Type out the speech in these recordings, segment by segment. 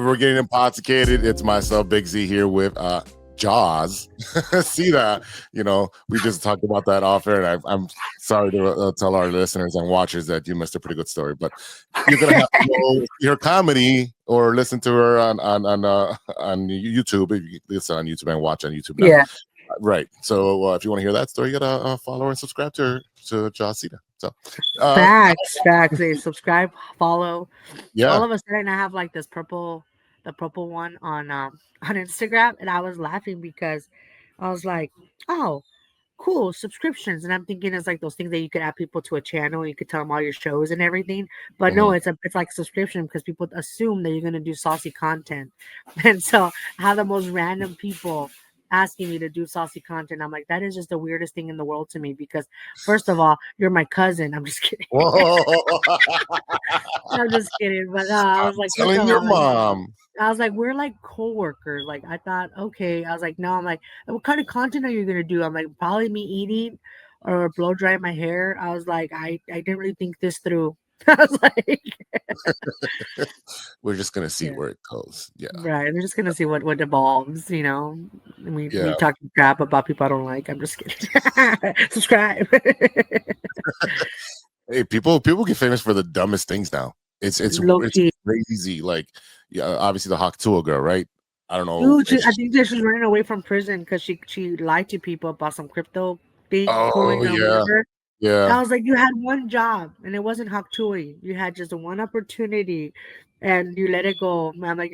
we're getting InPodSicated. It's myself, Big Z, here with Joz Sida. We just talked about that off air, and I'm sorry to tell our listeners and watchers that you missed a pretty good story. But you're gonna have to go see her comedy or listen to her on YouTube. If you listen on YouTube and watch on YouTube now. Yeah. Right. So if you want to hear that story, you gotta follow and subscribe to Joz Sida. So Facts. They subscribe, follow. yeah. All of a sudden, I have like the purple one on Instagram, and I was laughing because I was like, oh, cool, subscriptions. And I'm thinking it's like those things that you could add people to a channel, you could tell them all your shows and everything. But no, it's like subscription because people assume that you're gonna do saucy content. And so I have the most random people asking me to do saucy content. I'm like, that is just the weirdest thing in the world to me because first of all, you're my cousin. I'm just kidding. I'm just kidding. But I was like, telling your mom. I was like, we're like co-workers. Like, I thought, okay. I was like, no. I'm like, what kind of content are you gonna do? I'm like, probably me eating or blow drying my hair. I was like, I didn't really think this through. I was like, we're just gonna see where it goes. Yeah, right. I'm just gonna see what evolves. Me talking crap about people I don't like. I'm just kidding. Subscribe. Hey, people get famous for the dumbest things now. It's crazy. Like, obviously the Haktua girl, right? I don't know. Dude, I think that she's running away from prison because she lied to people about some crypto thing. Oh yeah, yeah. I was like, you had one job and it wasn't Haktui. You had just one opportunity, and you let it go. I'm like,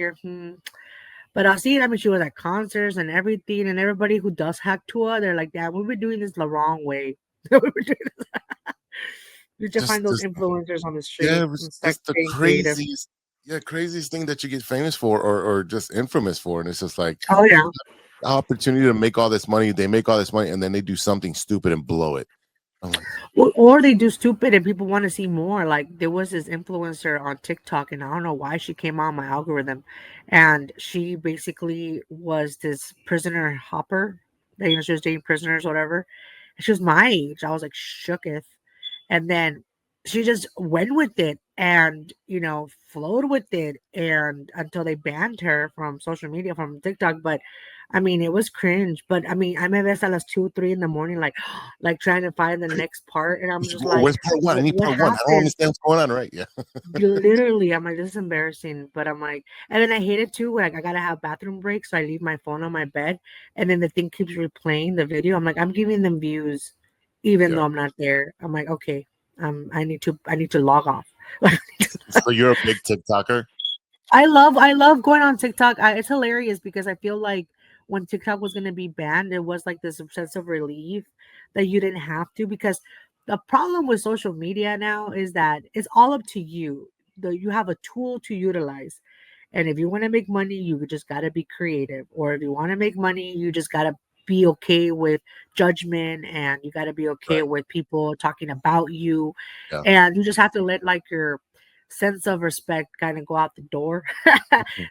But I'll see it. I mean, she was at concerts and everything, and everybody who does Haktua, they're like, "Damn, we've been doing this the wrong way." You just find those influencers on the street. Yeah, it's the craziest thing that you get famous for or just infamous for. And it's just like, oh yeah, opportunity to make all this money. They make all this money and then they do something stupid and blow it. Or they do stupid and people want to see more. Like there was this influencer on TikTok, and I don't know why she came on my algorithm, and she basically was this prisoner hopper. That she was dating prisoners, whatever. And she was my age. I was like shooketh. And then she just went with it and flowed with it and until they banned her from social media, from TikTok. But I mean, it was cringe. But I mean, I'm at las 2-3 in the morning, like trying to find the next part, and I'm just like, where's part one? I need part one. I don't understand what's going on, right? Yeah. Literally, I'm like, this is embarrassing. But I'm like, and then I hate it too. Like I gotta have bathroom breaks, so I leave my phone on my bed, and then the thing keeps replaying the video. I'm like, I'm giving them views even though I'm not there. I'm like, okay, I need to log off. So you're a big TikToker? I love going on TikTok. It's hilarious because I feel like when TikTok was going to be banned, it was like this sense of relief that you didn't have to, because the problem with social media now is that it's all up to you. You have a tool to utilize. And if you want to make money, you just got to be creative. Or if you want to make money, you just got to be okay with judgment, and you got to be okay with people talking about you. And you just have to let like your sense of respect kind of go out the door.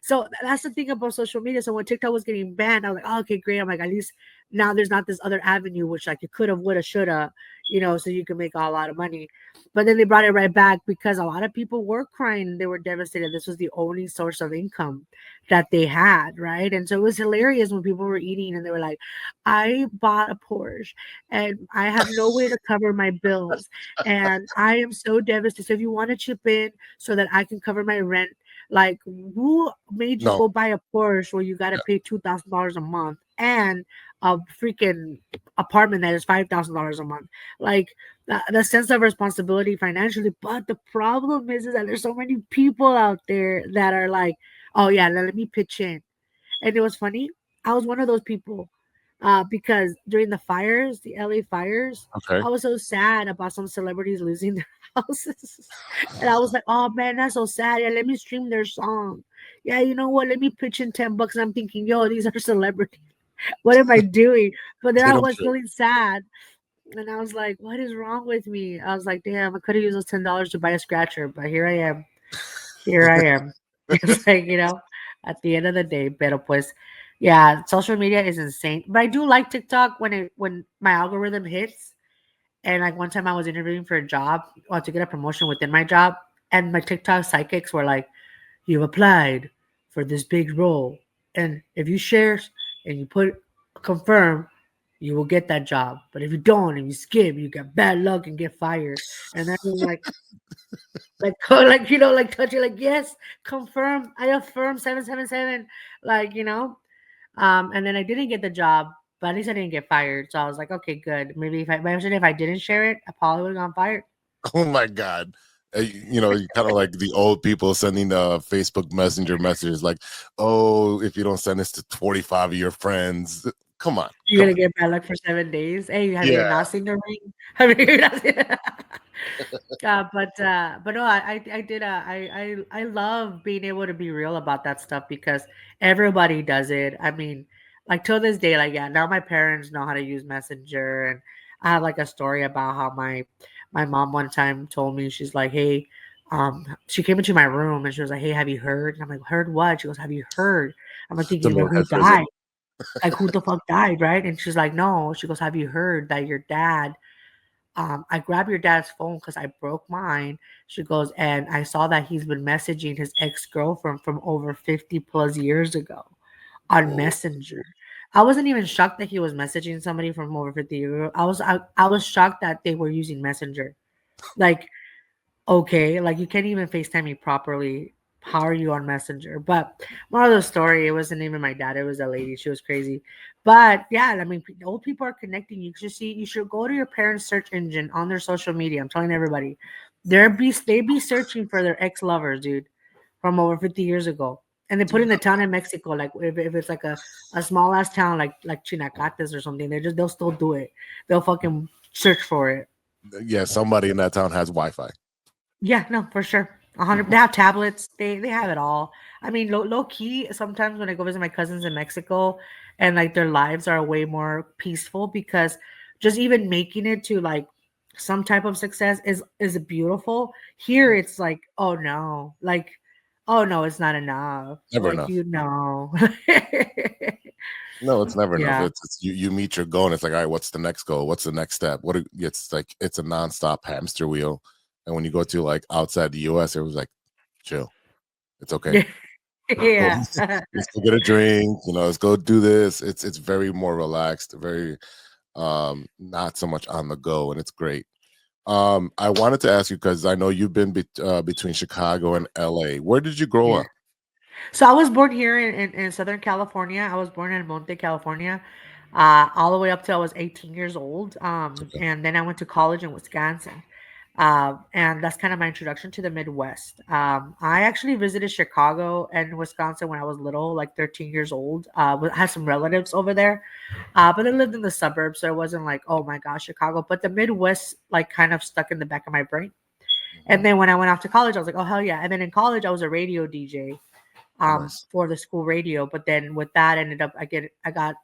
So that's the thing about social media. So when TikTok was getting banned, I was like, oh, okay, great. I'm like, at least now there's not this other avenue, which like you could have, would have, should have, so you can make a lot of money. But then they brought it right back because a lot of people were crying. They were devastated. This was the only source of income that they had, right? And so it was hilarious when people were eating and they were like, I bought a Porsche and I have no way to cover my bills. And I am so devastated. So if you want to chip in so that I can cover my rent, like who made you go buy a Porsche where you got to pay $2,000 a month and a freaking apartment that is $5,000 a month? Like the sense of responsibility financially. But the problem is that there's so many people out there that are like, oh yeah, let me pitch in. And it was funny. I was one of those people because during the fires, the LA fires, I was so sad about some celebrities losing their houses. And I was like, oh man, that's so sad. Yeah, let me stream their song. Yeah, you know what? Let me pitch in $10. And I'm thinking, yo, these are celebrities. What am I doing? But then I was feeling sad. And I was like, what is wrong with me? I was like, damn, I could have used those $10 to buy a scratcher, but here I am. It's like, at the end of the day, pero pues, yeah, social media is insane. But I do like TikTok when my algorithm hits. And like one time I was interviewing for a job, to get a promotion within my job, and my TikTok psychics were like, you've applied for this big role. And if you share and you put confirm, you will get that job. But if you don't and you skip, you get bad luck and get fired. And then I'm like, like like touching, like yes, confirm, I affirm 777, like and then I didn't get the job, but at least I didn't get fired. So I was like, okay, good. Maybe imagine if I didn't share it, I probably would have gone fired. Oh my God. You kind of like the old people sending the Facebook Messenger messages like, oh, if you don't send this to 45 of your friends, come on, You're come gonna on. get bad luck for 7 days. Hey, have you Yeah. not seen the ring? Have you not seen? But no, I did. I love being able to be real about that stuff because everybody does it. I mean, like till this day, like yeah, now my parents know how to use Messenger, and I have like a story about how my mom one time told me she's like, hey, she came into my room and she was like, hey, have you heard? And I'm like, heard what? She goes, have you heard? I'm like The thinking, well, man who has risen. died? Like who the fuck died, right? And she's like, no. She goes, have you heard that your dad I grabbed your dad's phone because I broke mine. She goes, and I saw that he's been messaging his ex girlfriend from over 50 plus years ago on Oh, Messenger. I wasn't even shocked that he was messaging somebody from over 50 years ago. I was shocked that they were using Messenger. Like, okay, like you can't even FaceTime me properly. How are you on Messenger? But moral of the story, it wasn't even my dad, it was a lady. She was crazy. But yeah, I mean, old people are connecting. You should see, you should go to your parents' search engine on their social media. I'm telling everybody. They be searching for their ex-lovers, dude, from over 50 years ago. And they put in dude. the town in Mexico, like if it's like a small ass town like Chinacates or something, they'll still do it. They'll fucking search for it. Yeah, somebody in that town has Wi-Fi. Yeah, no, for sure. 100. They have tablets. They have it all. I mean, low key. Sometimes when I go visit my cousins in Mexico, and like their lives are way more peaceful because just even making it to like some type of success is beautiful. Here, it's like, oh no, it's not enough. Never Like enough. No, it's never enough. Yeah. It's you meet your goal and it's like, all right, what's the next goal? What's the next step? It's like it's a nonstop hamster wheel. And when you go to like outside the US, it was like, chill. It's okay. Go, Yeah. let's go get a drink, let's go do this. It's very more relaxed, very not so much on the go, and it's great. I wanted to ask you because I know you've been between Chicago and LA. Where did you grow Yeah. up? So I was born here in Southern California. I was born in Monte, California, all the way up till I was 18 years old. Okay. And then I went to college in Wisconsin. And that's kind of my introduction to the Midwest. I actually visited Chicago and Wisconsin when I was little, like 13 years old. Had some relatives over there, but I lived in the suburbs, so it wasn't like, oh my gosh, Chicago. But the Midwest, like, kind of stuck in the back of my brain. Mhm. And then when I went off to college, I was like, oh hell yeah! And then in college, I was a radio DJ Oh, nice. for the school radio. But then with that, ended up I got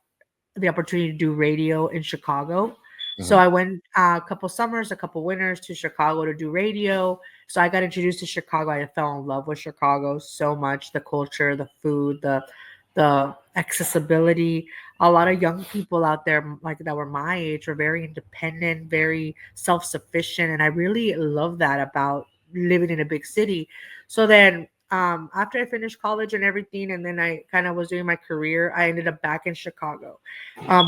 the opportunity to do radio in Chicago. So Mhm. I went a couple summers, a couple winters to Chicago to do radio. So I got introduced to Chicago. I fell in love with Chicago so much. The culture, the food, the accessibility. A lot of young people out there like that were my age were very independent, very self-sufficient, and I really love that about living in a big city. So then after I finished college and everything, and then I kind of was doing my career, I ended up back in Chicago,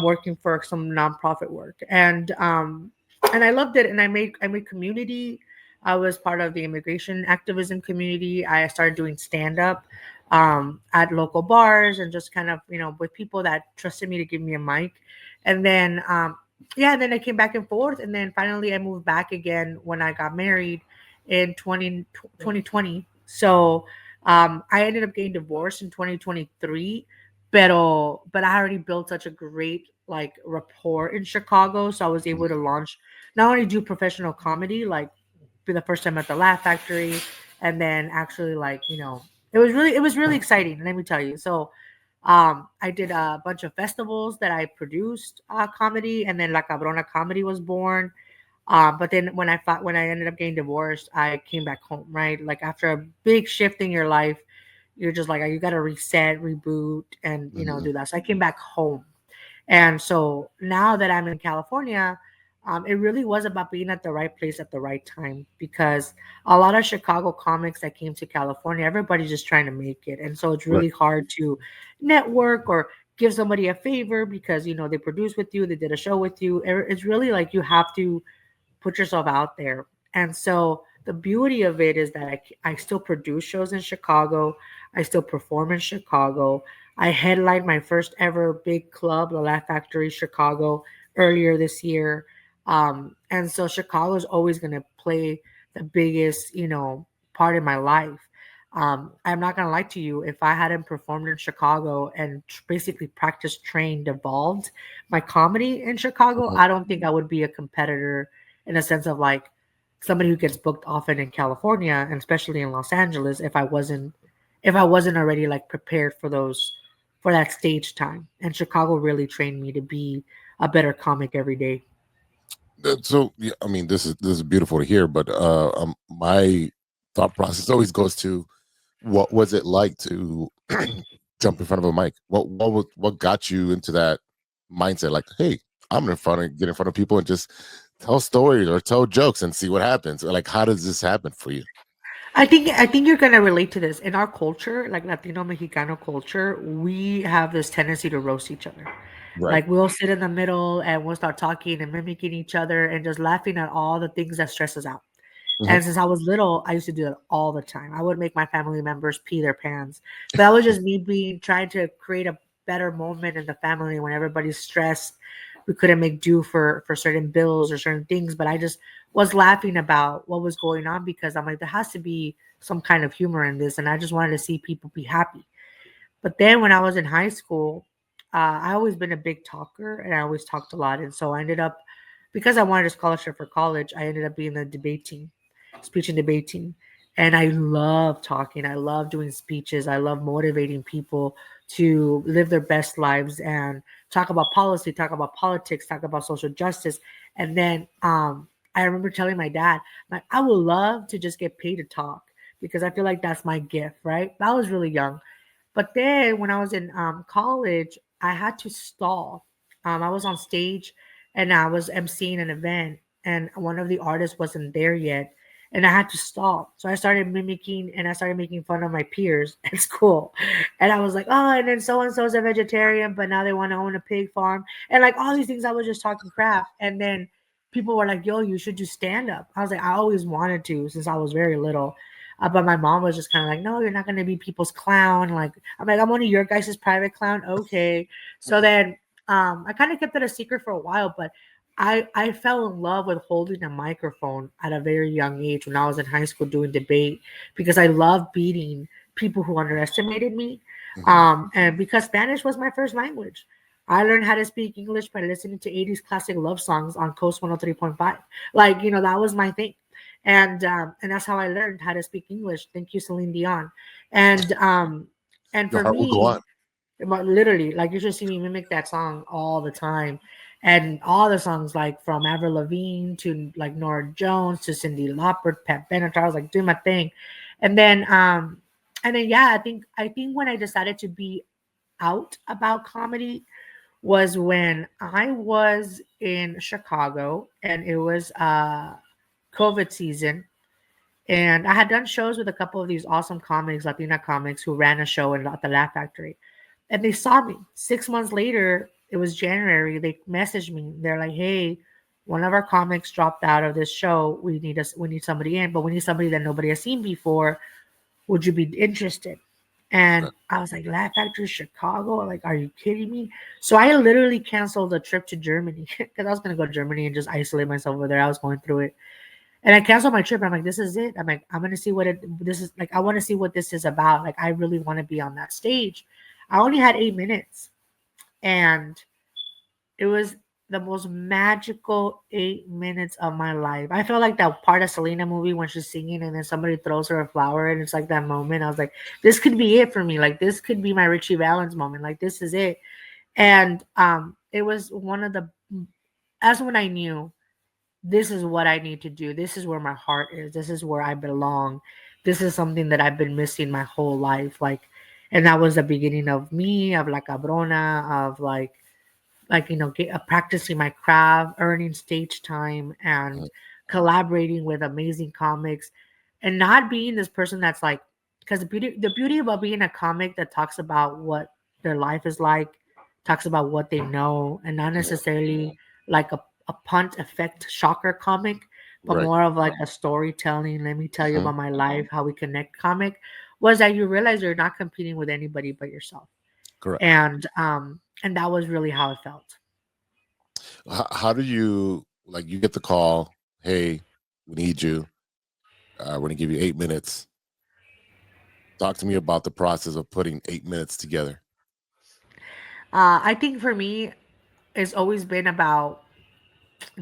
working for some nonprofit work, and I loved it. And I made community. I was part of the immigration activism community. I started doing stand up at local bars and just kind of with people that trusted me to give me a mic, and then yeah, and then I came back and forth, and then finally I moved back again when I got married in 2020. So I ended up getting divorced in 2023, but I already built such a great like rapport in Chicago, so I was able to launch not only do professional comedy, like be the first time at the Laugh Factory, and then actually like it was really exciting. Let me tell you. So I did a bunch of festivals that I produced comedy, and then La Cabrona Comedy was born. But then when I ended up getting divorced, I came back home, right? Like after a big shift in your life, you're just like you got to reset, reboot, and Mhm. do that. So I came back home, and so now that I'm in California, It really was about being at the right place at the right time because a lot of Chicago comics that came to California, everybody's just trying to make it. And so it's Right. really hard to network or give somebody a favor because, you know, they produced with you, they did a show with you. It's really like you have to put yourself out there. And so the beauty of it is that I still produce shows in Chicago. I still perform in Chicago. I headlined my first ever big club, the Laugh Factory Chicago, earlier this year. And so Chicago is always going to play the biggest, you know, part in my life. I'm not going to lie to you. If I hadn't performed in Chicago and basically practiced, trained, evolved my comedy in Chicago, Mhm. I don't think I would be a competitor in a sense of like somebody who gets booked often in California and especially in Los Angeles if I wasn't already like prepared for those for that stage time. And Chicago really trained me to be a better comic every day. So yeah, I mean, this is beautiful to hear, but my thought process always goes to what was it like to jump in front of a mic? What got you into that mindset? Like, hey, get in front of people and just tell stories or tell jokes and see what happens. Or like, how does this happen for you? I think you're gonna relate to this. In our culture, like Latino Mexicano culture, we have this tendency to roast each other. Right. Like we'll sit in the middle and we'll start talking and mimicking each other and just laughing at all the things that stress us out. Mhm. And since I was little, I used to do that all the time. I would make my family members pee their pants. But that was just me being trying to create a better moment in the family when everybody's stressed. We couldn't make do for certain bills or certain things, but I just was laughing about what was going on because I'm like, there has to be some kind of humor in this, and I just wanted to see people be happy. But then when I was in high school, I always been a big talker and I always talked a lot. And so I ended up, because I wanted a scholarship for college, I ended up being the debate team, speech and debate team. And I love talking. I love doing speeches. I love motivating people to live their best lives and talk about policy, talk about politics, talk about social justice. And then I remember telling my dad, like, I would love to just get paid to talk because I feel like that's my gift, right? I was really young. But then when I was in college, I had to stall. I was on stage and I was emceeing an event, and one of the artists wasn't there yet, and I had to stall. So I started mimicking and I started making fun of my peers at school. And I was like, oh, and then so and so is a vegetarian, but now they want to own a pig farm. And like all these things, I was just talking crap. And then people were like, yo, you should do stand up. I was like, I always wanted to since I was very little. But my mom was just kind of like, no, you're not going to be people's clown. Like, I'm like, I'm one of your guys' private clown. Okay. So then I kind of kept it a secret for a while, but I fell in love with holding a microphone at a very young age when I was in high school doing debate because I love beating people who underestimated me. Mhm. And because Spanish was my first language. I learned how to speak English by listening to 80s classic love songs on Coast 103.5. Like, that was my thing. And that's how I learned how to speak English. Thank you, Celine Dion. And and Your for heart will go me, on. literally, like you should see me mimic that song all the time. And all the songs like from Avril Lavigne to like Nora Jones to Cindy Lauper, Pat Benatar, I was like doing my thing. And then yeah, I think when I decided to be out about comedy was when I was in Chicago and it was COVID season. And I had done shows with a couple of these awesome comics, Latina comics, who ran a show at the Laugh Factory. And they saw me. 6 months later, it was January, they messaged me. They're like, hey, one of our comics dropped out of this show. We need somebody in, but we need somebody that nobody has seen before. Would you be interested? And I was like, Laugh Factory Chicago? Like, are you kidding me? So I literally canceled a trip to Germany because I was gonna go to Germany and just isolate myself over there. I was going through it. And I canceled my trip. I'm like, this is it. I'm like, I'm gonna see what this is like. I want to see what this is about. Like, I really want to be on that stage. I only had 8 minutes, and it was the most magical 8 minutes of my life. I felt like that part of Selena movie when she's singing and then somebody throws her a flower, and it's like that moment. I was like, this could be it for me. Like, this could be my Richie Valens moment. Like, this is it. And it was one of the. That's when I knew this is what I need to do. This is where my heart is. This is where I belong. This is something that I've been missing my whole life. Like, and that was the beginning of me, of La Cabrona, of like like practicing my craft, earning stage time, and Mhm. collaborating with amazing comics, and not being this person that's like, because the beauty about being a comic that talks about what their life is like, talks about what they know, and not Mhm. necessarily like a punt effect shocker comic, but Right. more of like a storytelling. Let me tell you Mhm. about my life, how we connect comic. Was that you realize you're not competing with anybody but yourself, Correct. and that was really how it felt. How do you like? You get the call. Hey, we need you. We're gonna give you 8 minutes. Talk to me about the process of putting 8 minutes together. I think for me, it's always been about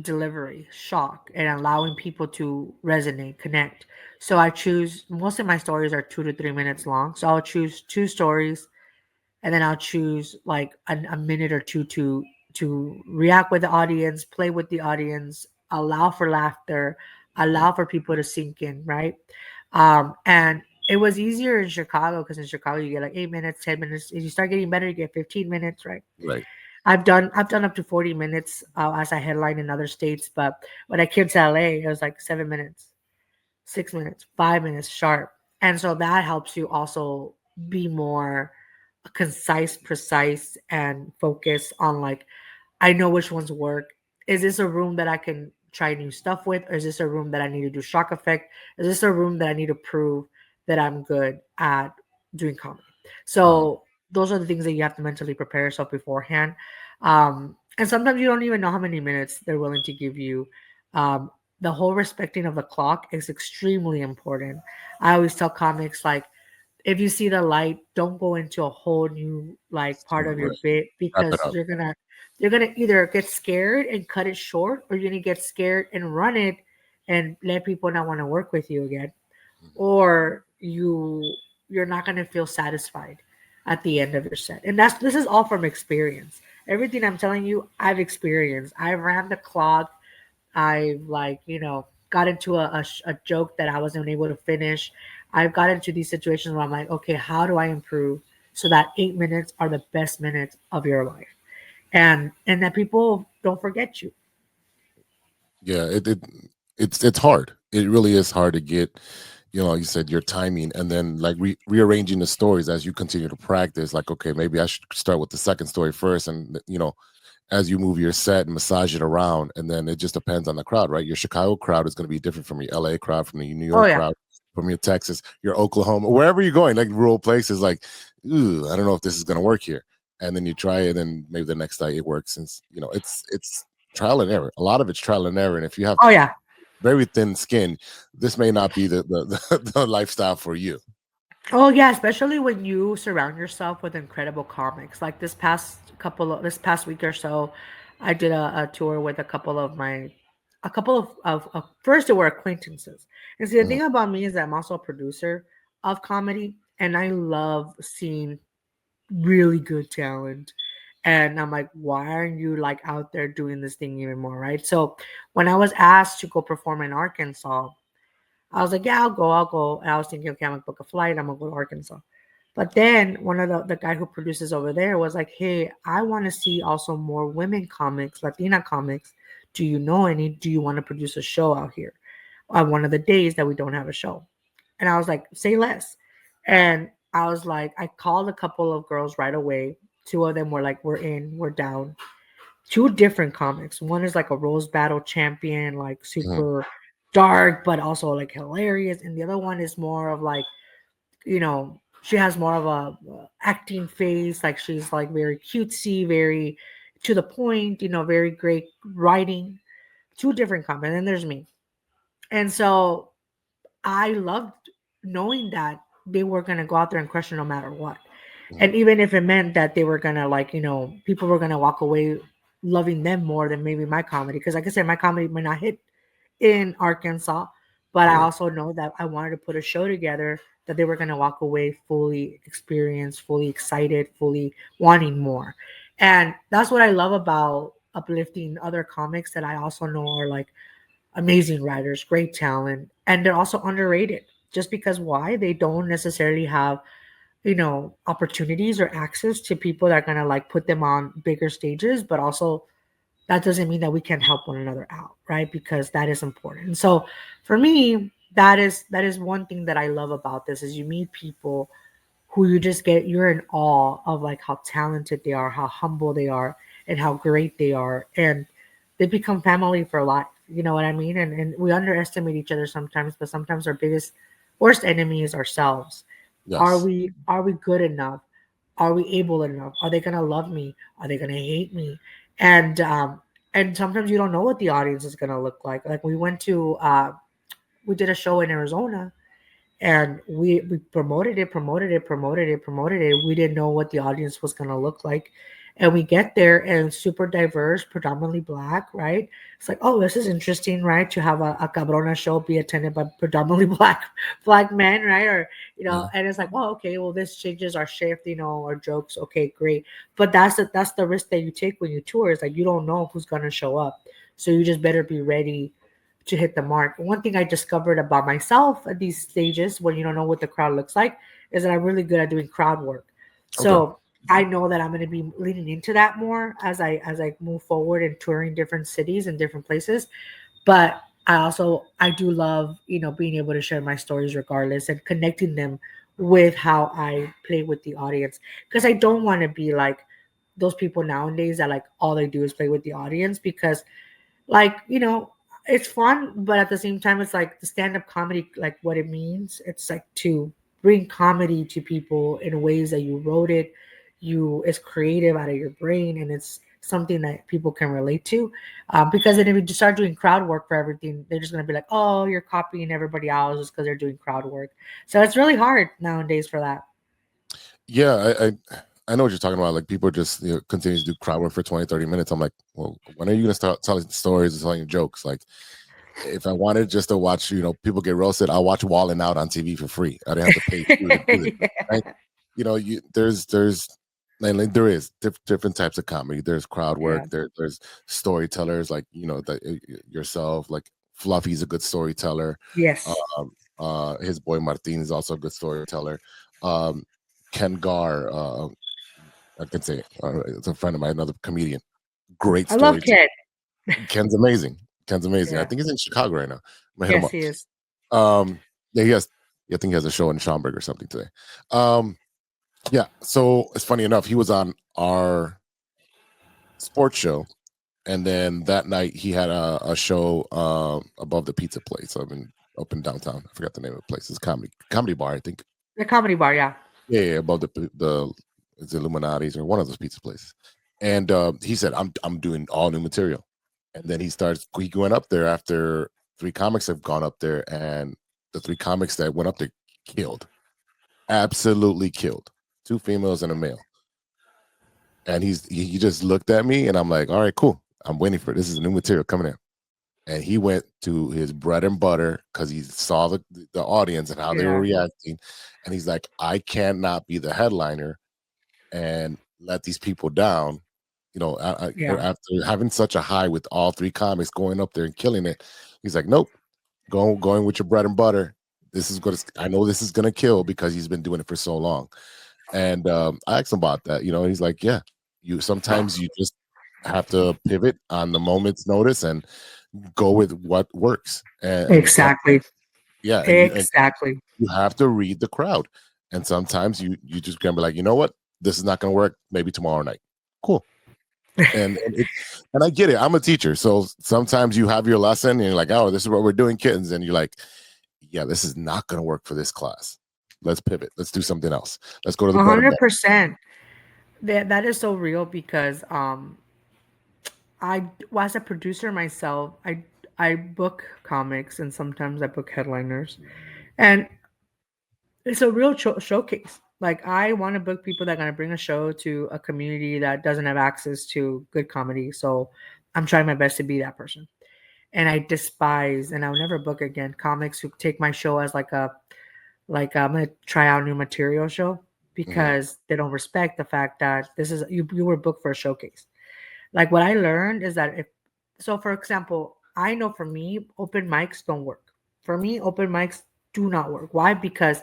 delivery, shock, and allowing people to resonate, connect. So I choose, most of my stories are 2 to 3 minutes long. So I'll choose two stories, and then I'll choose like a minute or two to react with the audience, play with the audience, allow for laughter, Mhm. allow for people to sink in, right? And it was easier in Chicago because in Chicago you get like 8 minutes, 10 minutes. If you start getting better, you get 15 minutes, right? Right. I've done up to 40 minutes as I headline in other states, but when I came to LA, it was like 7 minutes, 6 minutes, 5 minutes sharp, and so that helps you also be more concise, precise, and focus on like I know which ones work. Is this a room that I can try new stuff with? Or is this a room that I need to do shock effect? Is this a room that I need to prove that I'm good at doing comedy? Mhm. So those are the things that you have to mentally prepare yourself beforehand. And sometimes you don't even know how many minutes they're willing to give you. Um, the whole respecting of the clock is extremely important. I always tell comics like if you see the light, don't go into a whole new like part of your Right. bit Wrap it because up. you're gonna either get scared and cut it short, or you're gonna get scared and run it and let people not want to work with you again, Mhm. or you're not gonna feel satisfied at the end of your set. And this is all from experience. Everything I'm telling you, I've experienced. I ran the clock. I've like, got into a joke that I wasn't able to finish. I've got into these situations where I'm like, okay, how do I improve so that 8 minutes are the best minutes of your life? And that people don't forget you. Yeah, it's hard. It really is hard to get, you said your timing, and then like rearranging the stories as you continue to practice. Like, okay, maybe I should start with the second story first, and as you move your set and massage it around, and then it just depends on the crowd, right? Your Chicago crowd is going to be different from your LA crowd, from the New Oh York yeah. crowd, from your Texas, your Oklahoma, wherever you're going, like rural places. Like, ooh, I don't know if this is going to work here, and then you try it, and maybe the next day it works. Since it's trial and error. A lot of it's trial and error, and if you have Oh yeah. very thin skin, this may not be the lifestyle for you. Oh yeah, especially when you surround yourself with incredible comics. Like this past week or so, I did a tour with a couple of first they were acquaintances. And see the Mhm. thing about me is that I'm also a producer of comedy, and I love seeing really good talent. And I'm like, why aren't you like out there doing this thing even more, right? So when I was asked to go perform in Arkansas, I was like, yeah, I'll go. And I was thinking, okay, I'm gonna book a flight. I'm gonna go to Arkansas. But then one of the guy who produces over there was like, hey, I want to see also more women comics, Latina comics. Do you know any? Do you want to produce a show out here on one of the days that we don't have a show? And I was like, say less. And I was like, I called a couple of girls right away. Two of them were like, we're in, we're down. Two different comics. One is like a rose battle champion, like Mhm. super dark, but also like hilarious. And the other one is more of like, she has more of a acting face. Like she's like very cutesy, very to the point, very great writing. Two different comics. And then there's me. And so I loved knowing that they were gonna go out there and crush it no matter what. Mhm. And even if it meant that they were gonna like, people were gonna walk away loving them more than maybe my comedy. Because like I said, my comedy might not hit in Arkansas, but I Right. also know that I wanted to put a show together that they were gonna walk away fully experienced, fully excited, fully wanting more. And that's what I love about uplifting other comics that I also know are like amazing writers, great talent, and they're also underrated. Just because why they don't necessarily have opportunities or access to people that are gonna like put them on bigger stages, but also that doesn't mean that we can't help one another out, right? Because that is important. And so for me, that is one thing that I love about this is you meet people who you're in awe of like how talented they are, how humble they are, and how great they are. And they become family for life. You know what I mean? And we underestimate each other sometimes, but sometimes our biggest worst enemy is ourselves. Are Yes. we are we good enough? Are we able enough? Are they gonna love me? Are they gonna hate me? And sometimes you don't know what the audience is gonna look like. Like we did a show in Arizona, and we promoted it. We didn't know what the audience was going to look like, and we get there and super diverse, predominantly black, right? It's like, oh, this is interesting, right? To have a Cabrona show be attended by predominantly black men, right? Or Yeah. and it's like, oh, okay, well, this changes our shift, our jokes. Okay, great. But that's the risk that you take when you tour. Is like you don't know who's going to show up, so you just better be ready to hit the mark. One thing I discovered about myself at these stages when you don't know what the crowd looks like is that I'm really good at doing crowd work. Okay. So I know that I'm going to be leaning into that more as I move forward and touring different cities and different places. But I do love, being able to share my stories regardless and connecting them with how I play with the audience. Because I don't want to be like those people nowadays that like all they do is play with the audience because like it's fun, but at the same time it's like the stand-up comedy, like what it means, it's like to bring comedy to people in ways that you wrote it, it's creative out of your brain, and it's something that people can relate to, because then if you just start doing crowd work for everything, they're just going to be like, oh, you're copying everybody else just because they're doing crowd work. So it's really hard nowadays for that. Yeah, I know what you're talking about. Like people just continue to do crowd work for 20, 30 minutes. I'm like, well, when are you gonna start telling stories and telling jokes? Like if I wanted just to watch, people get roasted, I'll watch Walling Out on TV for free. I didn't have to pay you to do it. Right? Like there is different types of comedy. There's crowd Yeah. work. There's storytellers like yourself. Like Fluffy's a good storyteller. Yes. His boy Martin is also a good storyteller. Um, Ken Gar, I can say it's a friend of mine, another comedian. Great I love storyteller. Kid. Ken's amazing. Ken's amazing. I Yeah. think he's in Chicago right now. I'm gonna hit him Yes, up. he is. Yeah, he has. I think he has a show in Schaumburg or something today. Um, yeah. So it's funny enough. He was on our sports show, and then that night he had a show above the pizza place up in downtown. I forgot the name of the place. It's comedy bar, I think. The comedy bar, yeah. Yeah, above the it's Illuminati's or one of those pizza places. And he said, I'm doing all new material. And then he went up there after three comics have gone up there, and the three comics that went up there killed. Absolutely killed. Two females and a male. And he just looked at me and I'm like, all right, cool. I'm waiting for it. This is new material coming in. And he went to his bread and butter because he saw the audience and how they were Yeah. reacting. And he's like, I cannot be the headliner and let these people down. Yeah. After having such a high with all three comics going up there and killing it, he's like, nope, going with your bread and butter. I know this is gonna kill because he's been doing it for so long. And I asked him about that. He's like, yeah, sometimes you just have to pivot on the moment's notice and go with what works. And Exactly. yeah, and Exactly. you have to read the crowd. And sometimes you just gonna be like, you know what, this is not gonna work. Maybe tomorrow night. Cool. And I get it. I'm a teacher, so sometimes you have your lesson and you're like, oh, this is what we're doing, kittens, and you're like, yeah, this is not gonna work for this class. Let's pivot. Let's do something else. Let's go to the A bread and hundred butter. percent. That is so real because well, as a producer myself, I book comics and sometimes I book headliners, and it's a real showcase. Like I want to book people that are gonna bring a show to a community that doesn't have access to good comedy. So I'm trying my best to be that person. And I despise, and I'll never book again comics who take my show as like I'm gonna try out new material show Mhm. because they don't respect the fact that this is you were booked for a showcase. Like what I learned is that if so, for example, I know for me, open mics don't work. For me, open mics do not work. Why? Because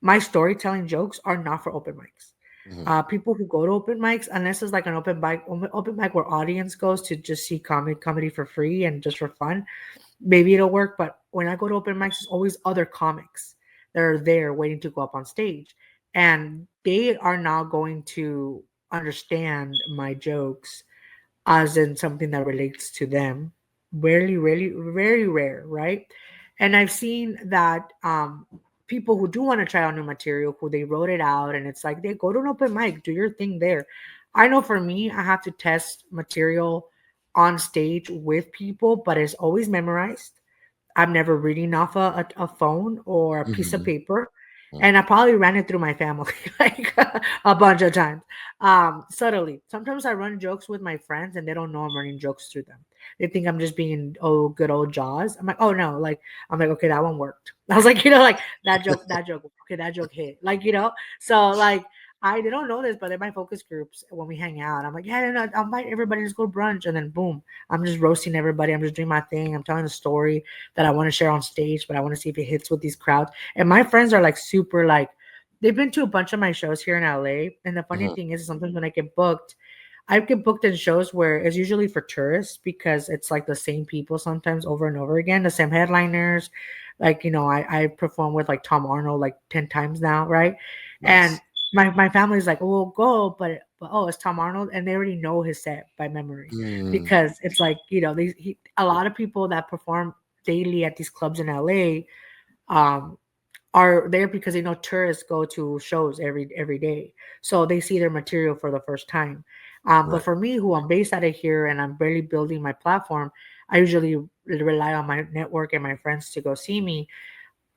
my storytelling jokes are not for open mics. Mhm. People who go to open mics, unless it's like an open mic where audience goes to just see comedy for free and just for fun, maybe it'll work. But when I go to open mics, there's always other comics that are there waiting to go up on stage, and they are not going to understand my jokes as in something that relates to them. Rarely, really, very rare, right? And I've seen that people who do want to try out new material, who they wrote it out, and it's like they go to an open mic, do your thing there. I know for me, I have to test material on stage with people, but it's always memorized. I'm never reading off a phone or a piece of Mhm. paper. Mhm. And I probably ran it through my family like a bunch of times. Subtly. Sometimes I run jokes with my friends and they don't know I'm running jokes through them. They think I'm just being good old Jaws. I'm like, oh no, like I'm like, okay, that one worked. I was like, like that joke, okay, that joke hit. So like they don't know this, but they're my focus groups when we hang out. I'm like, yeah, no, I'll invite everybody to go brunch, and then boom, I'm just roasting everybody. I'm just doing my thing. I'm telling a story that I want to share on stage, but I want to see if it hits with these crowds. And my friends are like super like they've been to a bunch of my shows here in LA. And the funny Mhm. thing is sometimes when I get booked in shows where it's usually for tourists because it's like the same people sometimes over and over again, the same headliners. Like, I perform with like Tom Arnold like 10 times now, right? And Nice. my family's like, oh, we'll go, but oh, it's Tom Arnold, and they already know his set by memory Mm. because it's like a lot of people that perform daily at these clubs in LA um, are there because they know tourists go to shows every day, so they see their material for the first time. But Right. for me, who I'm based out of here and I'm barely building my platform, I usually rely on my network and my friends to go see me.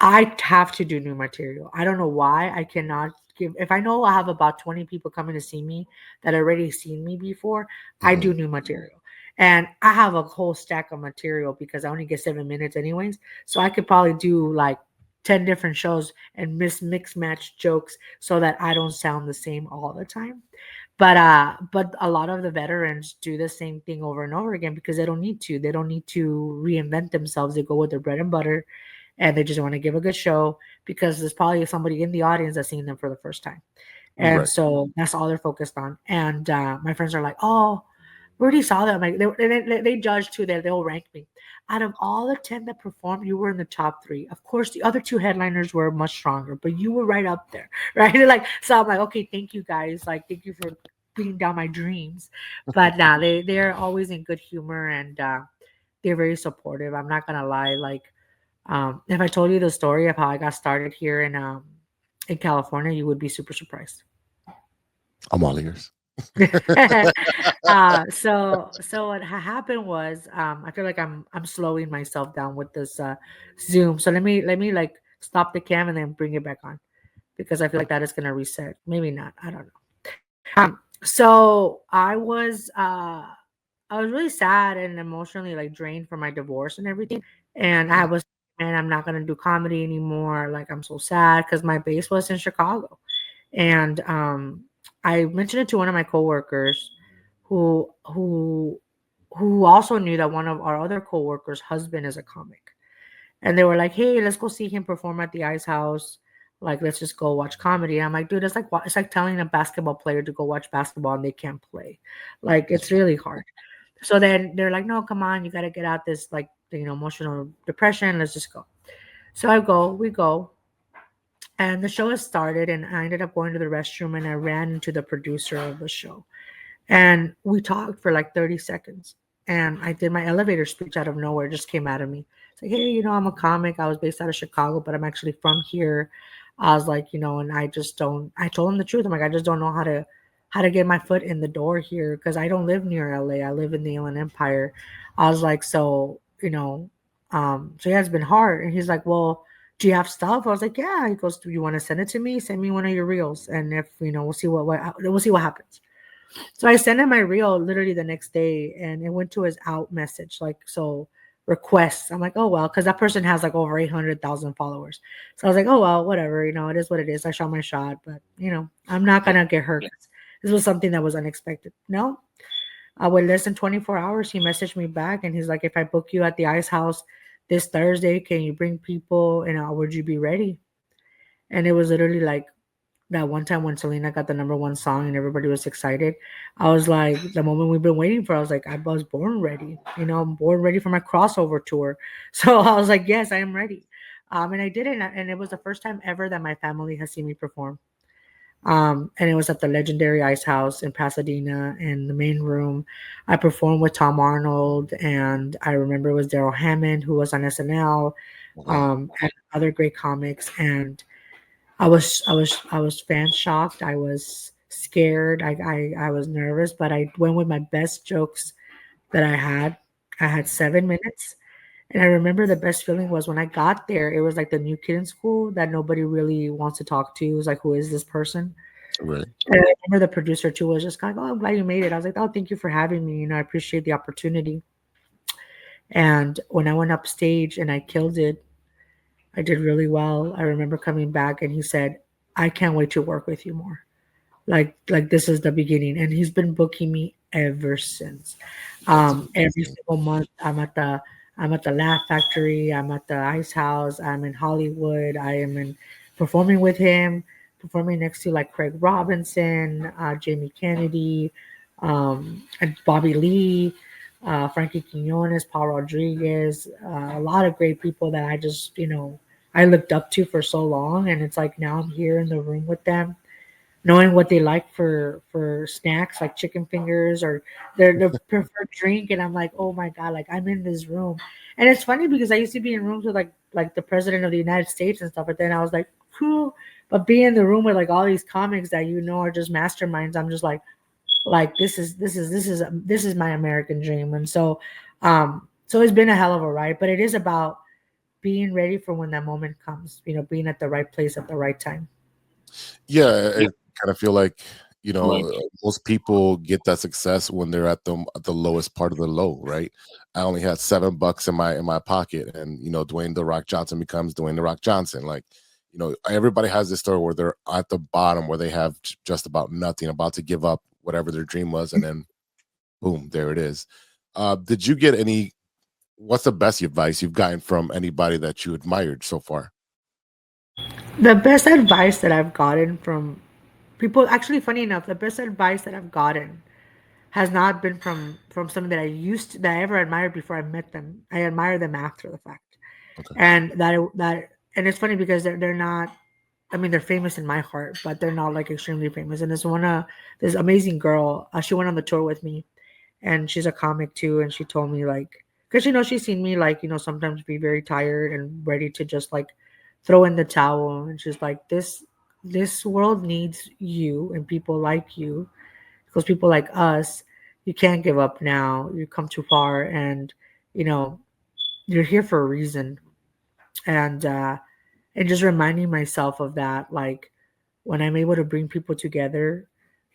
I have to do new material. I don't know why I cannot give. If I know I have about 20 people coming to see me that already seen me before, I Mhm. do new material. And I have a whole stack of material because I only get 7 minutes anyways. So I could probably do like 10 different shows and mix match jokes so that I don't sound the same all the time. But a lot of the veterans do the same thing over and over again because they don't need to. They don't need to reinvent themselves. They go with their bread and butter and they just want to give a good show because there's probably somebody in the audience that's seeing them for the first time. And Right. so that's all they're focused on. And my friends are like, oh, we already saw them. Like they judge too. They'll rank me. Out of all the 10 that performed, you were in the top three. Of course, the other two headliners were much stronger, but you were right up there, right? Like so, I'm like, okay, thank you guys. Like, thank you for beating down my dreams. But they're always in good humor and they're very supportive. I'm not gonna lie. Like if I told you the story of how I got started here in California, you would be super surprised. I'm all ears. So what happened was I feel like I'm slowing myself down with this Zoom. So let me like stop the cam and then bring it back on because I feel like that is gonna reset. Maybe not. I don't know. So I was really sad and emotionally like drained from my divorce and everything. And I Mhm. was, man, I'm not gonna do comedy anymore. Like I'm so sad because my base was in Chicago. And I mentioned it to one of my coworkers who who who also knew that one of our other coworkers' husband is a comic. And they were like, "Hey, let's go see him perform at the Ice House. Like, let's just go watch comedy." I'm like, "Dude, it's like telling a basketball player to go watch basketball and they can't play. Like, it's really hard." So then they're like, "No, come on, you got to get out this like emotional depression. Let's just go." So we go, and the show has started, and I ended up going to the restroom, and I ran into the producer of the show, and we talked for like 30 seconds. And I did my elevator speech out of nowhere, just came out of me. It's like, hey, I'm a comic. I was based out of Chicago, but I'm actually from here. I was like, and I just don't, I told him the truth. I'm like, I just don't know how to get my foot in the door here because I don't live near LA. I live in the Inland Empire. I was like, so yeah, it's been hard. And he's like, well, do you have stuff? I was like, yeah. He goes, do you want to send it to me? Send me one of your reels. And if, we'll see we'll see what happens. So I sent him my reel literally the next day and it went to his out message, like, so requests. I'm like, oh, well, because that person has like over 800,000 followers. So I was like, oh, well, whatever, it is what it is. I shot my shot, but, I'm not going to get hurt. This was something that was unexpected. No, with less than 24 hours, he messaged me back and he's like, if I book you at the Ice House this Thursday, can you bring people and would you be ready? And it was literally like that one time when Selena got the number one song and everybody was excited. I was like, the moment we've been waiting for. I was like, I was born ready. I'm born ready for my crossover tour. So I was like, yes, I am ready. And I did it, and it was the first time ever that my family has seen me perform. And it was at the legendary Ice House in Pasadena in the main room. I performed with Tom Arnold, and I remember it was Daryl Hammond who was on SNL, Wow. and other great comics. And I was fan shocked. I was scared. I was nervous, but I went with my best jokes that I had. I had 7 minutes, and I remember the best feeling was when I got there. It was like the new kid in school that nobody really wants to talk to. It was like, who is this person? Right. And I remember the producer too was just kind of, oh, I'm glad you made it. I was like, oh, thank you for having me. I appreciate the opportunity. And when I went up stage and I killed it, I did really well. I remember coming back and he said, I can't wait to work with you more. Like this is the beginning. And he's been booking me ever since. That's Every amazing. single month I'm at the Laugh Factory, I'm at the Ice House, I'm in Hollywood, I am in performing with him, performing next to like Craig Robinson, Jamie Kennedy, and Bobby Lee, Frankie Quinones, Paul Rodriguez, a lot of great people that I just, I looked up to for so long. And it's like now I'm here in the room with them, knowing what they like for snacks like chicken fingers or their preferred drink. And I'm like, oh my god, like I'm in this room. And it's funny because I used to be in rooms with like the president of the United States and stuff, but then I was like, cool. But being in the room with like all these comics that are just masterminds, I'm just like this is my American dream. And so it's been a hell of a ride, but it is about being ready for when that moment comes, being at the right place at the right time. Yeah, I kind of feel like, most people get that success when they're at the lowest part of the low, right? I only had $7 in my pocket, and Dwayne the Rock Johnson becomes Dwayne the Rock Johnson. Like, everybody has this story where they're at the bottom, where they have just about nothing, about to give up whatever their dream was, and then boom, there it is. Did you get any? What's the best advice you've gotten from anybody that you admired so far? The best advice that I've gotten from people, actually, funny enough, the best advice that I've gotten has not been from something that I ever admired before I met them. I admire them after the fact, Okay. and and it's funny because they're not. I mean, they're famous in my heart, but they're not like extremely famous. And this amazing girl, she went on the tour with me, and she's a comic too. And she told me like, because she's seen me like sometimes be very tired and ready to just like throw in the towel. And she's like, this world needs you and people like you, because people like us, you can't give up now. You come too far, and you know you're here for a reason. And just reminding myself of that, like when I'm able to bring people together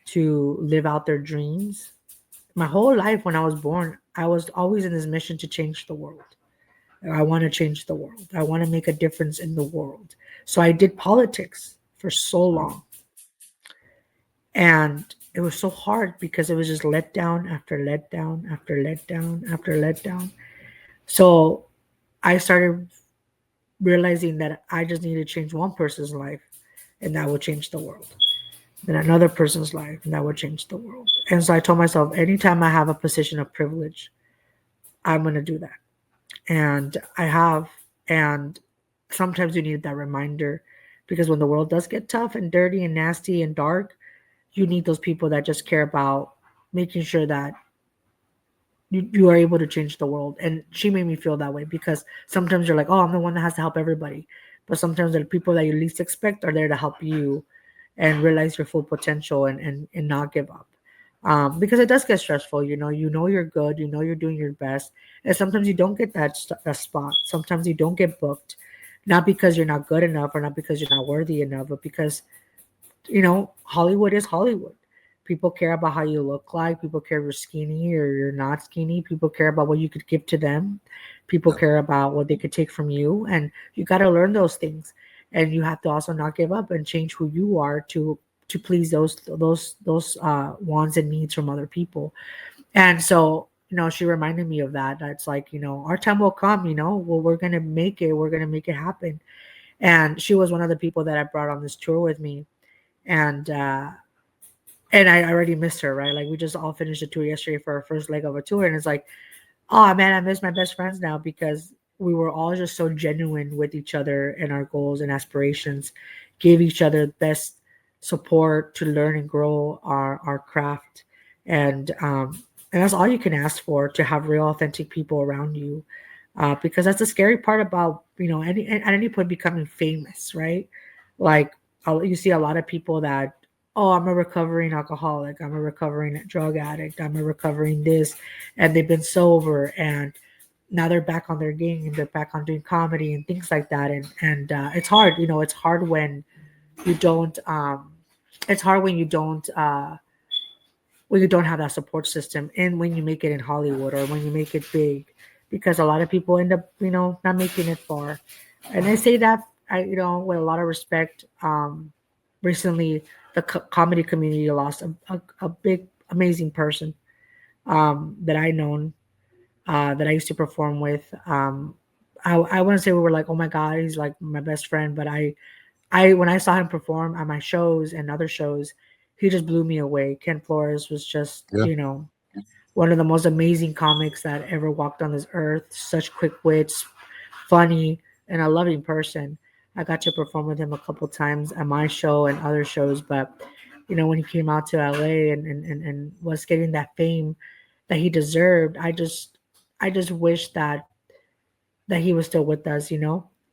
to live out their dreams. My whole life when I was born, I was always in this mission to change the world. I want to change the world. I want to make a difference in the world. So I did politics for so long. And it was so hard because it was just let down after let down after let down after let down. So I started realizing that I just need to change one person's life, and that would change the world. Then another person's life, and that would change the world. And so I told myself, anytime I have a position of privilege, I'm going to do that. And I have. And sometimes you need that reminder, because when the world does get tough and dirty and nasty and dark, you need those people that just care about making sure that you are able to change the world. And she made me feel that way, because sometimes you're like, oh, I'm the one that has to help everybody. But sometimes the people that you least expect are there to help you and realize your full potential, and not give up. Because it does get stressful. You're good. You're doing your best. And sometimes you don't get that spot. Sometimes you don't get booked. Not because you're not good enough or not because you're not worthy enough, but because Hollywood is Hollywood. People care about how you look like. People care if you're skinny or you're not skinny. People care about what you could give to them. People Yeah. care about what they could take from you. And you got to learn those things. And you have to also not give up and change who you are to please those wants and needs from other people. And so, she reminded me of that. That's like, our time will come. Well, we're gonna make it. We're gonna make it happen. And she was one of the people that I brought on this tour with me. And I already missed her, right? Like we just all finished the tour yesterday for our first leg of a tour, and it's like, oh man, I miss my best friends now because we were all just so genuine with each other and our goals and aspirations, gave each other the best support to learn and grow our craft, and and that's all you can ask for, to have real authentic people around you, because that's the scary part about, at any point becoming famous, right? Like you see a lot of people that, oh, I'm a recovering alcoholic, I'm a recovering drug addict, I'm a recovering this, and they've been sober, and now they're back on their game and they're back on doing comedy and things like that. And it's hard, it's hard you don't it's hard when you don't have that support system, and when you make it in Hollywood or when you make it big, because a lot of people end up, not making it far. And I say that, with a lot of respect. Recently, the comedy community lost a big, amazing person, that I known, that I used to perform with. I wouldn't say we were like, oh my God, he's like my best friend, but when I saw him perform at my shows and other shows, he just blew me away. Ken Flores was just, Yeah. one of the most amazing comics that ever walked on this earth. Such quick wits, funny, and a loving person. I got to perform with him a couple times at my show and other shows, but when he came out to LA and was getting that fame that he deserved, I just wish that he was still with us,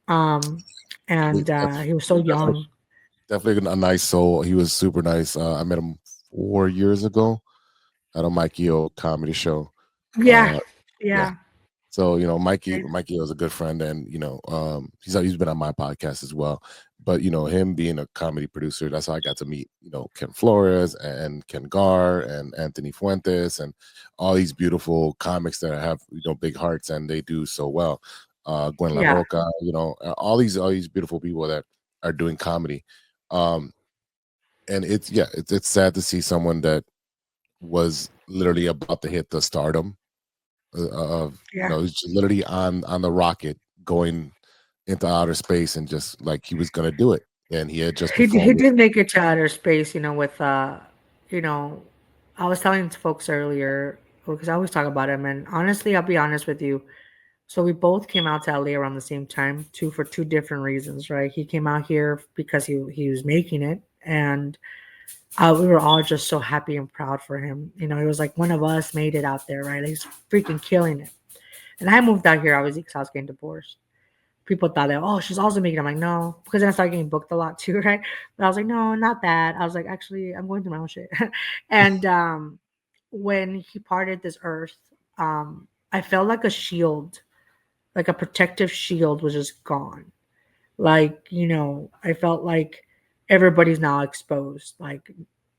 um, and he was so Definitely, young. definitely a nice soul. He was super nice. I met him 4 years ago at a Mikey O comedy show. Yeah, Uh, yeah. yeah, So Mikey was a good friend, and he's been on my podcast as well. But him being a comedy producer, that's how I got to meet Ken Flores and Ken Gar and Anthony Fuentes and all these beautiful comics that have big hearts and they do so well. Gwen La yeah, Roka, all these beautiful people that are doing comedy. Um, and it's sad to see someone that was literally about to hit the stardom of yeah. he's just literally on the rocket going into outer space, and just like he was gonna do it, and he had just He performed with. did make it to outer space, with you know, I was telling folks earlier because I always talk about him, and honestly, I'll be honest with you. So we both came out to LA around the same time, for two different reasons, right? He came out here because he was making it, and we were all just so happy and proud for him. He was like one of us made it out there, right? He's freaking killing it. And I moved out here obviously because I was getting divorced. People thought that, oh, she's also making it. I'm like, no, because then I started getting booked a lot too, right? But I was like, no, not that. I was like, actually, I'm going through my own shit. And when he parted this earth, I felt like a shield, like a protective shield was just gone. Like, I felt like everybody's now exposed. Like,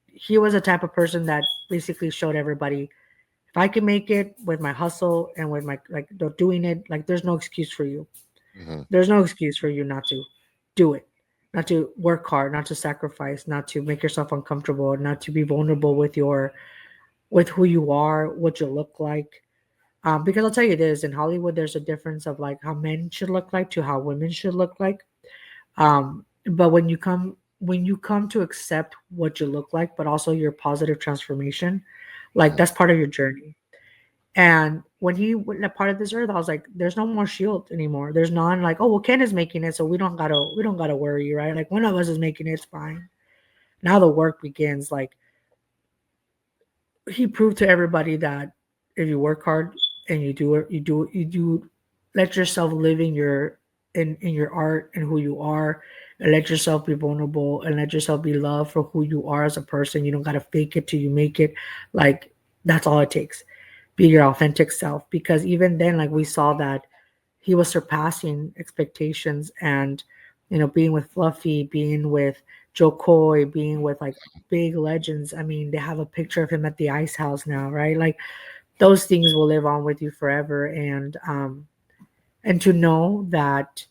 he was a type of person that basically showed everybody, if I can make it with my hustle and with my, like, doing it, like, there's no excuse for you. Mhm. There's no excuse for you not to do it, not to work hard, not to sacrifice, not to make yourself uncomfortable, not to be vulnerable with who you are, what you look like. Because I'll tell you this, in Hollywood, there's a difference of like how men should look like to how women should look like. But when you come to accept what you look like, but also your positive transformation, like Mhm. that's part of your journey. And when he went a part of this earth, I was like, there's no more shield anymore. There's none like, oh well, Ken is making it, so we don't gotta worry, right? Like one of us is making it, it's fine. Now the work begins. Like he proved to everybody that if you work hard and you do it, you do let yourself live in your art and who you are, and let yourself be vulnerable and let yourself be loved for who you are as a person. You don't gotta fake it till you make it. Like that's all it takes. Be your authentic self. Because even then, like we saw that he was surpassing expectations, and being with Fluffy, being with Joe Coy, being with like big legends. I mean, they have a picture of him at the Ice House now, right? Like those things will live on with you forever. And to know that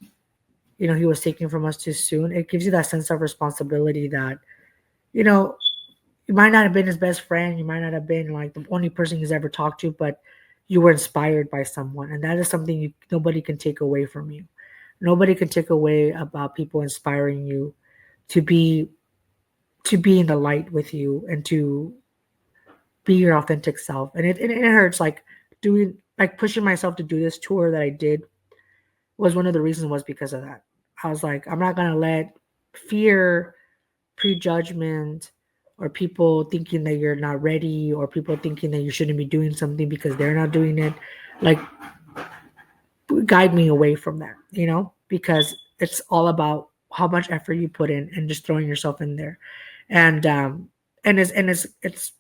he was taken from us too soon, it gives you that sense of responsibility that you know you might not have been his best friend, you might not have been like the only person he's ever talked to, but you were inspired by someone, and that is something nobody can take away from you. Nobody can take away about people inspiring you to be to be in the light with you and to be your authentic self. And it hurts like doing like pushing myself to do this tour that I did was one of the reasons was because of that. I was like, I'm not gonna let fear, prejudgment, or people thinking that you're not ready, or people thinking that you shouldn't be doing something because they're not doing it, like guide me away from that, because it's all about how much effort you put in and just throwing yourself in there. And um and it's and it's it's